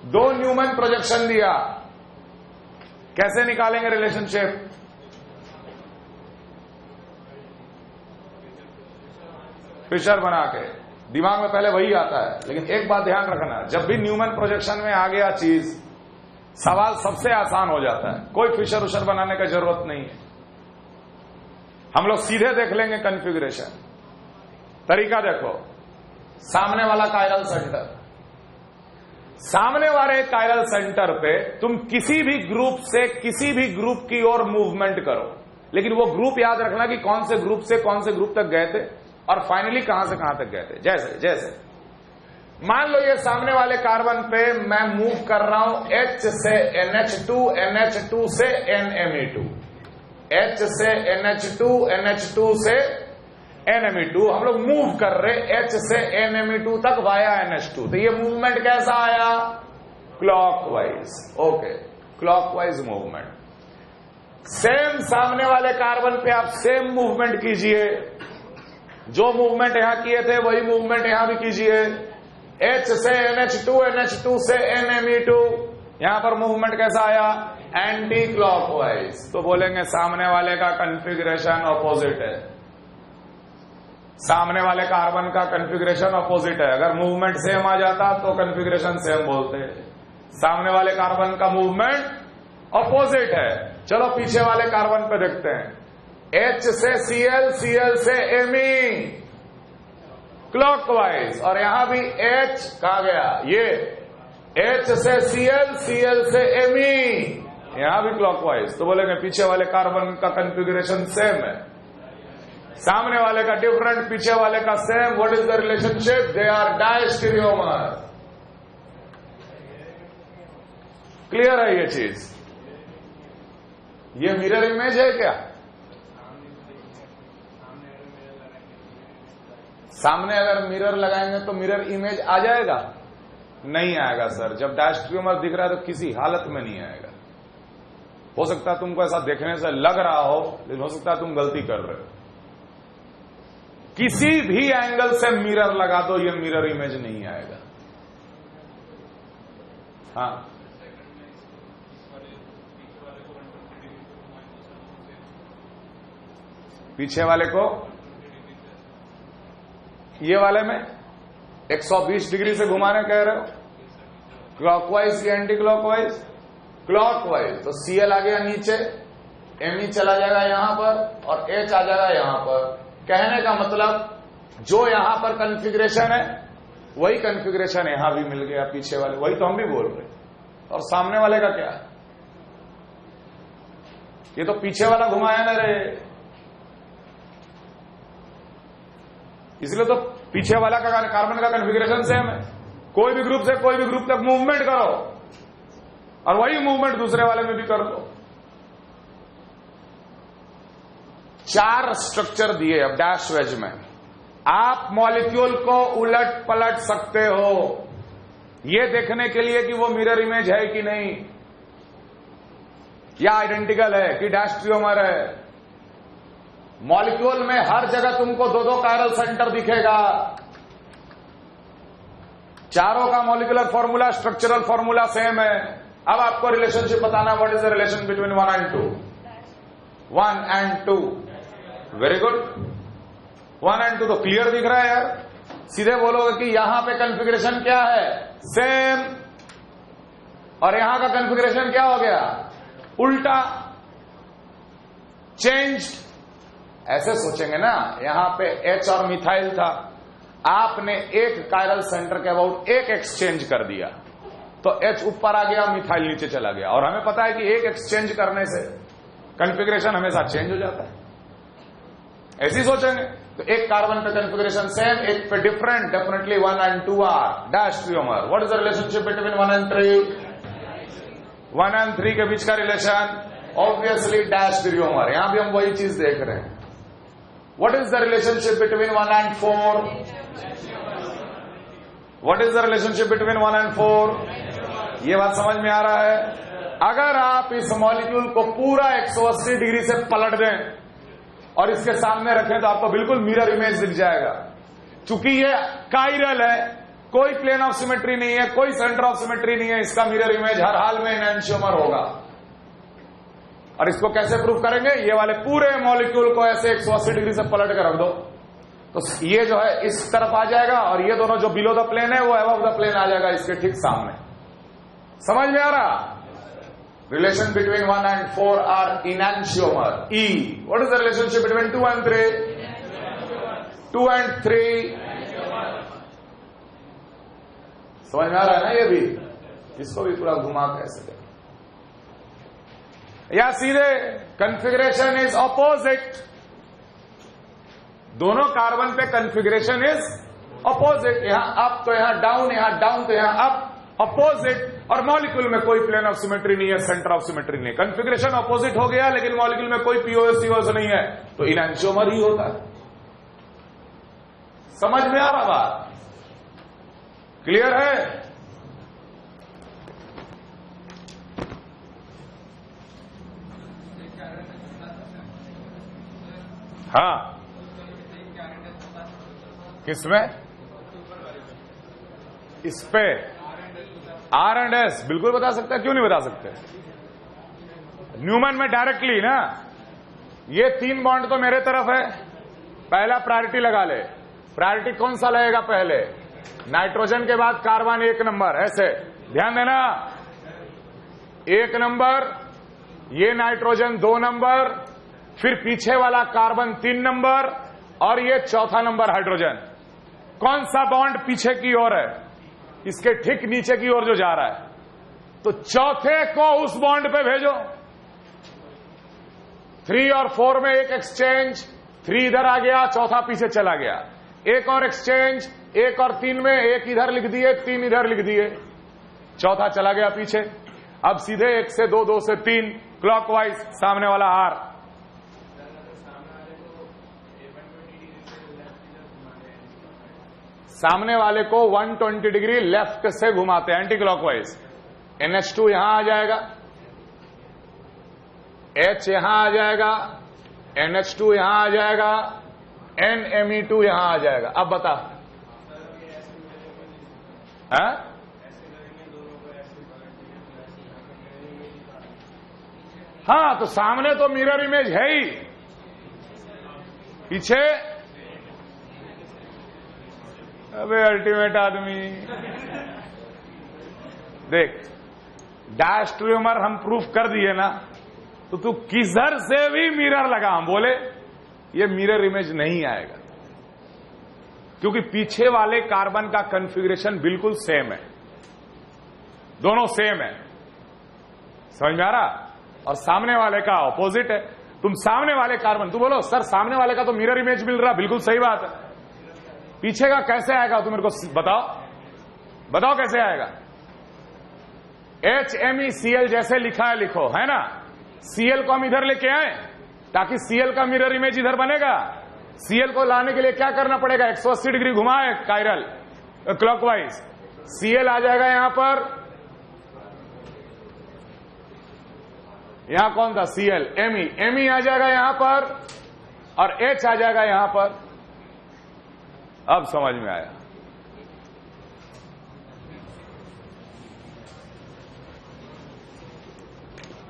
दो न्यूमैन प्रोजेक्शन दिया, कैसे निकालेंगे रिलेशनशिप? फिशर बना के। दिमाग में पहले वही आता है, लेकिन एक बात ध्यान रखना, जब भी न्यूमैन प्रोजेक्शन में आ गया चीज, सवाल सबसे आसान हो जाता है, कोई फिशर उशर बनाने की जरूरत नहीं है। हम लोग सीधे देख लेंगे कॉन्फ़िगरेशन। तरीका देखो, सामने वाला कायरल सेंटर, सामने वाले कायरल सेंटर पे तुम किसी भी ग्रुप से किसी भी ग्रुप की ओर मूवमेंट करो, लेकिन वो ग्रुप याद रखना कि कौन से ग्रुप से कौन से ग्रुप तक गए थे और फाइनली कहां से कहां तक गए थे। जैसे जैसे मान लो ये सामने वाले कार्बन पे मैं मूव कर रहा हूं H से NH2, NH2 से NMe2, H से NH2, NH2 से NMe2, हम लोग मूव कर रहे H से NMe2 तक वाया NH2। तो ये मूवमेंट कैसा आया? Clockwise. Okay, clockwise movement. Same सामने वाले कार्बन पे आप सेम मूवमेंट कीजिए, जो मूवमेंट यहां किए थे वही मूवमेंट यहां भी कीजिए। H से NH2, NH2 से NMe2, यहां पर मूवमेंट कैसा आया? Anti clockwise. तो बोलेंगे सामने वाले का कॉन्फ़िगरेशन ऑपोजिट है, सामने वाले कार्बन का कॉन्फ़िगरेशन ऑपोजिट है। अगर मूवमेंट सेम आ जाता तो कॉन्फ़िगरेशन सेम बोलते। सामने वाले कार्बन का मूवमेंट ऑपोजिट है। चलो पीछे वाले कार्बन पे देखते हैं। H से Cl, Cl से Me, क्लॉकवाइज। और यहां भी H कहा गया, ये H से Cl, Cl से Me, यहां भी क्लॉकवाइज। तो बोलेंगे पीछे वाले कार्बन का कॉन्फ़िगरेशन सेम है, सामने वाले का डिफरेंट, पीछे वाले का same. What is the relationship? They are diastereomer. Clear है ये चीज? ये मिरर इमेज है क्या? सामने अगर मिरर लगाएंगे तो मिरर इमेज आ जाएगा? नहीं आएगा सर। जब डायस्टीरियोमर दिख रहा है तो किसी हालत में नहीं आएगा। हो सकता है तुमको ऐसा देखने से लग रहा हो, लेकिन हो सकता है तुम गलती कर रहे हो। किसी भी एंगल से मिरर लगा दो, ये मिरर इमेज नहीं आएगा। हाँ, पीछे वाले को ये वाले में 120 डिग्री से घुमाने कह रहे हो? क्लॉकवाइज या एंटी क्लॉकवाइज? क्लॉकवाइज। तो Cl आ गया नीचे, Me चला जाएगा यहां पर और H आ जाएगा यहां पर। कहने का मतलब जो यहां पर कॉन्फ़िगरेशन है वही कॉन्फ़िगरेशन यहां भी मिल गया पीछे वाले, वही तो हम भी बोल रहे। और सामने वाले का क्या है? ये तो पीछे वाला घुमाया ना रे, इसलिए तो पीछे वाला का कार्बन का कॉन्फ़िगरेशन सेम है। कोई भी ग्रुप से कोई भी ग्रुप तक मूवमेंट करो और वही मूवमेंट दूसरे वाले में भी कर दो। 4 स्ट्रक्चर दिए अब डैश वेज में। आप मॉलिक्यूल को उलट पलट सकते हो ये देखने के लिए कि वो मिरर इमेज है कि नहीं, या आइडेंटिकल है कि डायस्टीरियोमर है। मॉलिक्यूल में हर जगह तुमको 2-2 कायरल सेंटर दिखेगा। चारों का molecular formula, structural formula same है। अब आपको रिलेशनशिप बताना, what is the relation between 1 and 2? 1 and 2, very good. 1 and 2 तो क्लियर दिख रहा है यार। सीधे बोलोगे कि यहां पे कॉन्फ़िगरेशन क्या है? सेम। और यहां का कॉन्फ़िगरेशन क्या हो गया? उल्टा, चेंज। ऐसे सोचेंगे ना, यहां पे H और मिथाइल था, आपने एक कायरल सेंटर के अबाउट एक एक्सचेंज कर दिया तो H ऊपर आ गया, मिथाइल नीचे चला गया। और हमें पता है कि एक एक्सचेंज करने से कॉन्फ़िगरेशन हमेशा चेंज हो जाता है। ऐसी सोचेंगे तो एक कार्बन पे कॉन्फ़िगरेशन सेम, एक पे different, definitely 1 and 2 are diastereomer. What is the relationship between 1 and 3? 1 and 3 के बीच का रिलेशन ऑब्वियसली डैश ड्यूमर। यहां भी हम वही चीज देख रहे हैं। What is the relationship between 1 and 4? What is the relationship between 1 and 4? ये बात समझ में आ रहा है? अगर आप इस मॉलिक्यूल को पूरा 180 डिग्री से पलट दें और इसके सामने रखें तो आपको बिल्कुल मिरर इमेज दिख जाएगा। चूंकि ये कायरल है, कोई प्लेन ऑफ सिमेट्री नहीं है, कोई सेंटर ऑफ सिमेट्री नहीं है, इसका मिरर इमेज हर हाल में एनेंटियोमर होगा। और इसको कैसे प्रूव करेंगे? ये वाले पूरे मॉलिक्यूल को ऐसे 180 डिग्री से पलट कर रख दो तो ये जो है इस तरफ आ जाएगा और ये दोनों जो बिलो द प्लेन है वो अबव द प्लेन आ जाएगा इसके ठीक सामने। समझ में आ रहा? Relation between 1 and 4 are enantiomer. E. What is the relationship between 2 and 3? 2 and 3. समझ में आ रहा है ना? ये भी इसको भी पूरा घुमा कैसे या सीधे कन्फिग्रेशन इज ऑपोजिट। दोनों कार्बन पे कन्फिग्रेशन इज ऑपोजिट। यहां अप तो यहां डाउन, यहां डाउन तो यहां अप, ऑपोजिट। और मॉलिक्यूल में कोई प्लेन ऑफ सिमेट्री नहीं है, सेंटर ऑफ सिमेट्री नहीं है। कन्फिग्रेशन ऑपोजिट हो गया लेकिन मॉलिक्यूल में कोई पीओएस सीओएस नहीं है तो इनैंशियोमर ही होता है। समझ में आ रहा बात? क्लियर है? हाँ, किसमें? इस पे आर एंड एस बिल्कुल बता सकते हैं, क्यों नहीं बता सकते? न्यूमन में डायरेक्टली ना, ये 3 बॉन्ड तो मेरे तरफ है, पहला प्रायोरिटी लगा ले। प्रायोरिटी कौन सा लगेगा पहले? नाइट्रोजन के बाद कार्बन 1 नंबर, ऐसे ध्यान देना। 1 नंबर, ये नाइट्रोजन 2 नंबर, फिर पीछे वाला कार्बन 3 नंबर और ये 4था नंबर हाइड्रोजन। कौन सा बॉन्ड पीछे की ओर है? इसके ठीक नीचे की ओर जो जा रहा है, तो चौथे को उस बॉन्ड पे भेजो। 3 और 4 में एक एक्सचेंज, 3 इधर आ गया, चौथा पीछे चला गया। एक और एक्सचेंज, 1 और 3 में एक इधर लिख दिए, 3 इधर लिख दिए, चौथा चला गया पीछे। अब सीधे 1 से 2, 2 से 3 क्लॉकवाइज सामने वाला आर। सामने वाले को 120 डिग्री लेफ्ट से घुमाते हैं एंटी क्लॉकवाइज। NH2 यहां आ जाएगा, H यहां आ जाएगा, NH2 यहां आ जाएगा, NMe2 यहां आ जाएगा। अब बता, है? हाँ, तो सामने तो मिरर इमेज है ही, पीछे अबे अल्टीमेट आदमी। देख, डैश ट्यूमर हम प्रूफ कर दिए ना, तो तू किधर से भी मिरर लगा, हम बोले ये मिरर इमेज नहीं आएगा क्योंकि पीछे वाले कार्बन का कॉन्फ़िगरेशन बिल्कुल सेम है, दोनों सेम है। समझ में आ रहा? और सामने वाले का ऑपोजिट है। तुम सामने वाले कार्बन, तू बोलो सर सामने वाले का तो मिरर इमेज मिल रहा, बिल्कुल सही बात है। पीछे का कैसे आएगा? तुम मेरे को बताओ, बताओ कैसे आएगा? HMeCl जैसे लिखा है लिखो, है ना? Cl को हम इधर लेके आए ताकि Cl का मिरर इमेज इधर बनेगा। Cl को लाने के लिए क्या करना पड़ेगा? 180 डिग्री घुमाए कायरल क्लॉकवाइज। Cl आ जाएगा यहां पर, यहां कौन था? Cl, Me आ जाएगा यहां पर और H आ जाएगा यहां पर। अब समझ में आया?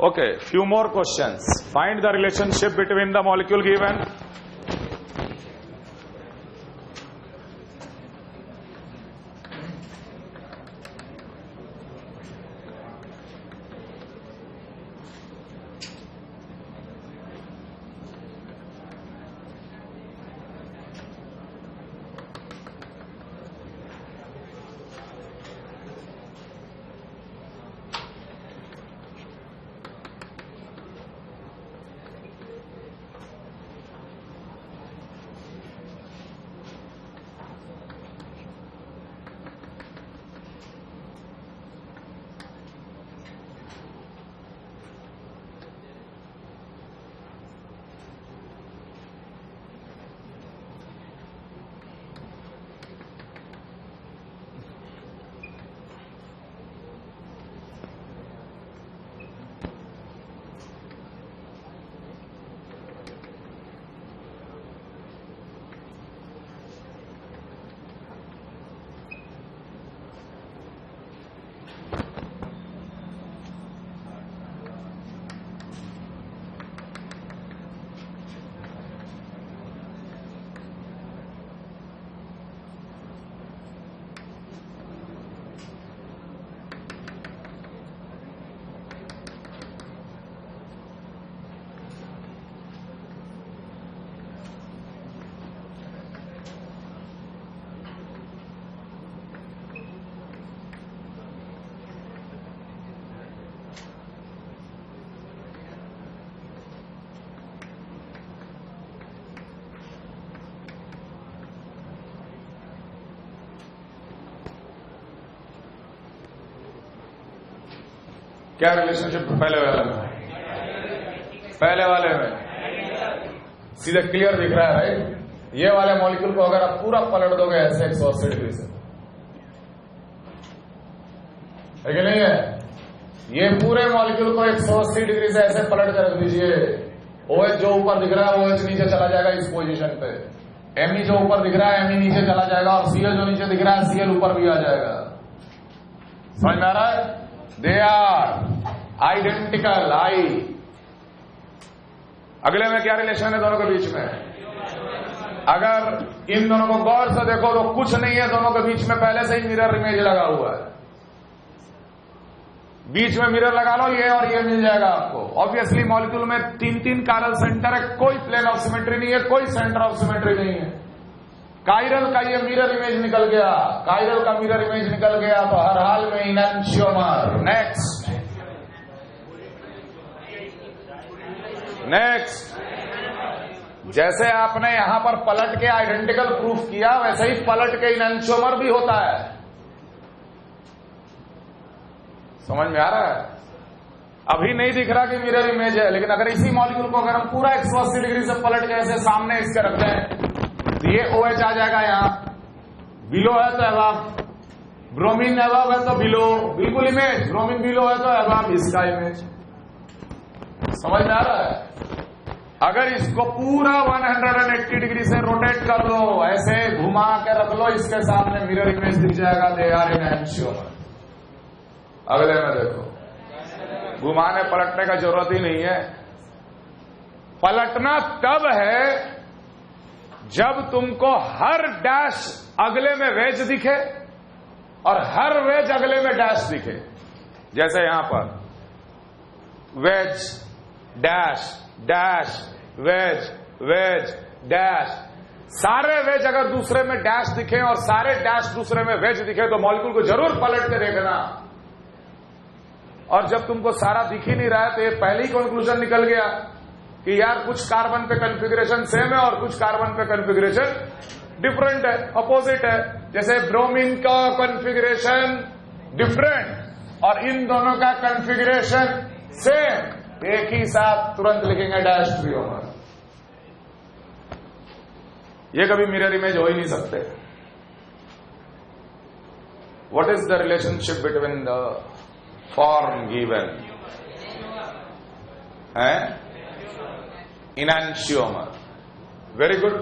Okay, few more questions. Find the relationship between the molecule given. क्या रिलेशनशिप पहले वाले में सीधे क्लियर दिख रहा है भाई। ये वाले मॉलिक्यूल को अगर आप पूरा पलट दोगे ऐसे 180 डिग्री से, है कि नहीं है? ये पूरे मॉलिक्यूल को 180 डिग्री से ऐसे पलट कर रख दीजिए। OH जो ऊपर दिख रहा है OH नीचे चला जाएगा इस पोजीशन पे, Me जो ऊपर दिख रहा है Me नीचे चला जाएगा, और Cl जो नीचे दिख रहा है Cl ऊपर भी आ जाएगा। समझ में आ रहा है? They are identical. अगले में क्या रिलेशन है दोनों के बीच में? अगर इन दोनों को गौर से देखो तो कुछ नहीं है, दोनों के बीच में पहले से ही मिरर इमेज लगा हुआ है। बीच में मिरर लगा लो, ये और ये मिल जाएगा आपको। ऑब्वियसली मॉलिक्यूल में 3 कायरल सेंटर है, कोई प्लेन ऑफ सिमेट्री नहीं है, कोई सेंटर ऑफ सिमेट्री नहीं है। कायरल का ये मिरर इमेज निकल गया, कायरल का मिरर इमेज निकल गया तो हर हाल में इनैंशियोमर। नेक्स्ट जैसे आपने यहां पर पलट के आइडेंटिकल प्रूफ किया, वैसे ही पलट के इनैंशियोमर भी होता है। समझ में आ रहा है? अभी नहीं दिख रहा कि मिरर इमेज है, लेकिन अगर इसी मॉलिक्यूल को अगर हम पूरा 180 डिग्री से पलट के ऐसे सामने इसके रखते हैं तो ये OH आ जाएगा यहाँ। बिलो है तो अबव, ब्रोमीन अबव है तो बिलो, बिल्कुल इमेज। ब्रोमीन बिलो है तो अबव इसका इमेज। समझ में आ रहा है? अगर इसको पूरा 180 डिग्री से रोटेट कर लो, ऐसे घुमा के रख लो, इसके सामने मिरर इमेज दिख जाएगा। They are enantiomer. अगले में देखो, घुमाने पलटने का जरूरत ही नहीं है। पलटना तब है जब तुमको हर डैश अगले में वेज दिखे और हर वेज अगले में डैश दिखे। जैसे यहां पर wedge dash dash wedge wedge dash, सारे वेज अगर दूसरे में डैश दिखे और सारे डैश दूसरे में वेज दिखे तो मॉलिक्यूल को जरूर पलट के देखना। और जब तुमको सारा दिख ही नहीं रहा है तो ये पहले ही कंक्लूजन निकल गया कि यार कुछ कार्बन पे कॉन्फ़िगरेशन सेम है और कुछ कार्बन पे कॉन्फ़िगरेशन डिफरेंट है, अपोजिट है। जैसे ब्रोमीन का कॉन्फ़िगरेशन डिफरेंट और इन दोनों का कॉन्फ़िगरेशन सेम, एक ही साथ तुरंत लिखेंगे डैश ट्रियोमर। ये कभी मिरर इमेज हो ही नहीं सकते। What is the relationship between the form given है enantiomer? Very good,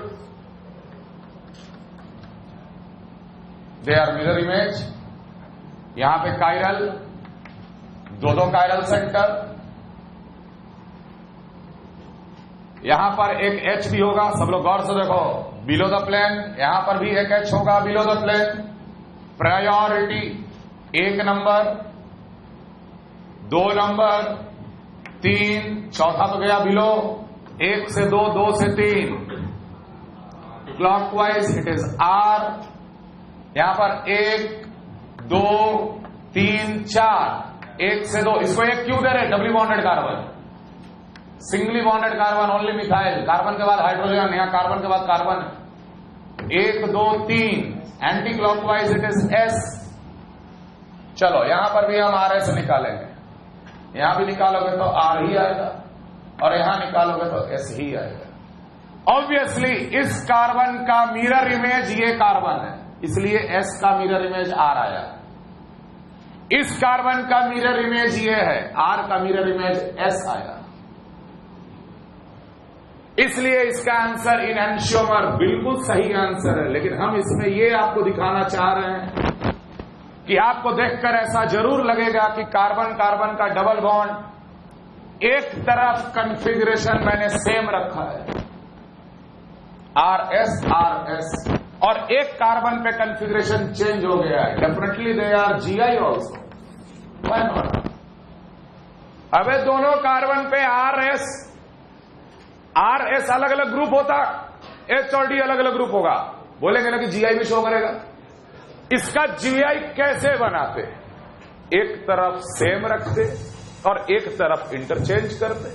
they are mirror image. यहां पे कायरल, दो कायरल सेंटर, यहां पर एक H भी होगा। सब लोग गौर से देखो, बिलो द प्लेन, यहां पर भी एक H होगा below the plane. Priority 1 number, 2 number, 3, चौथा तो गया बिलो, 1 से 2, 2 से 3। Clockwise it is R। यहां पर 1, 2, 3, 4, 1 से 2। इसको एक क्यों दे रहे? Doubly bonded carbon, singly bonded carbon, only methyl. Carbon के बाद हाइड्रोजन, यहां कार्बन के बाद carbon. 1, 2, 3, anti clockwise it is S। चलो यहां पर भी हम RS निकालेंगे। यहां भी निकालोगे तो R ही आएगा और यहां निकालोगे तो S ही आएगा। ऑब्वियसली इस कार्बन का मिरर इमेज ये कार्बन है, इसलिए S का मिरर इमेज R आया। इस कार्बन का मिरर इमेज ये है, R का मिरर इमेज S आया। इसलिए इसका आंसर इनैंशियोमर बिल्कुल सही आंसर है। लेकिन हम इसमें ये आपको दिखाना चाह रहे हैं कि आपको देखकर ऐसा जरूर लगेगा कि कार्बन कार्बन का डबल बॉन्ड एक तरफ कॉन्फ़िगरेशन मैंने सेम रखा है, RS RS, और एक कार्बन पे कॉन्फ़िगरेशन चेंज हो गया है। Definitely they are GI also, why not? अबे दोनों कार्बन पे RS अलग अलग ग्रुप होता, H और D अलग अलग ग्रुप होगा, बोलेंगे ना कि GI भी शो करेगा। इसका GI कैसे बनाते? एक तरफ सेम रखते और एक तरफ इंटरचेंज करते।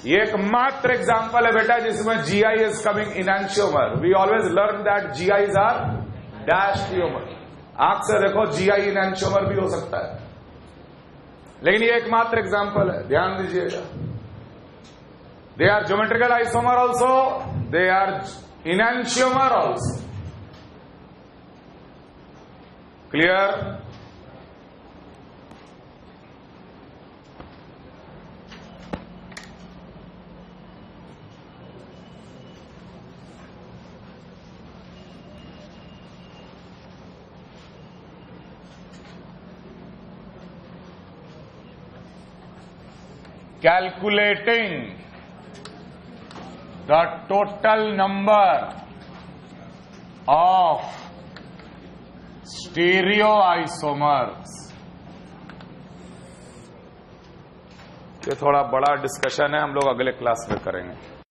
ये एक मात्र एग्जांपल है बेटा जिसमें GI is coming enantiomer. We always learn that GIs are diastereomer. आंख से देखो GI इनैंशियोमर भी हो सकता है। लेकिन ये एकमात्र एग्जाम्पल है, ध्यान दीजिएगा। They are geometrical isomer also, they are enantiomer also. Clear? Calculating the total number of stereoisomers. ये थोड़ा बड़ा डिस्कशन है, हम लोग अगले क्लास में करेंगे।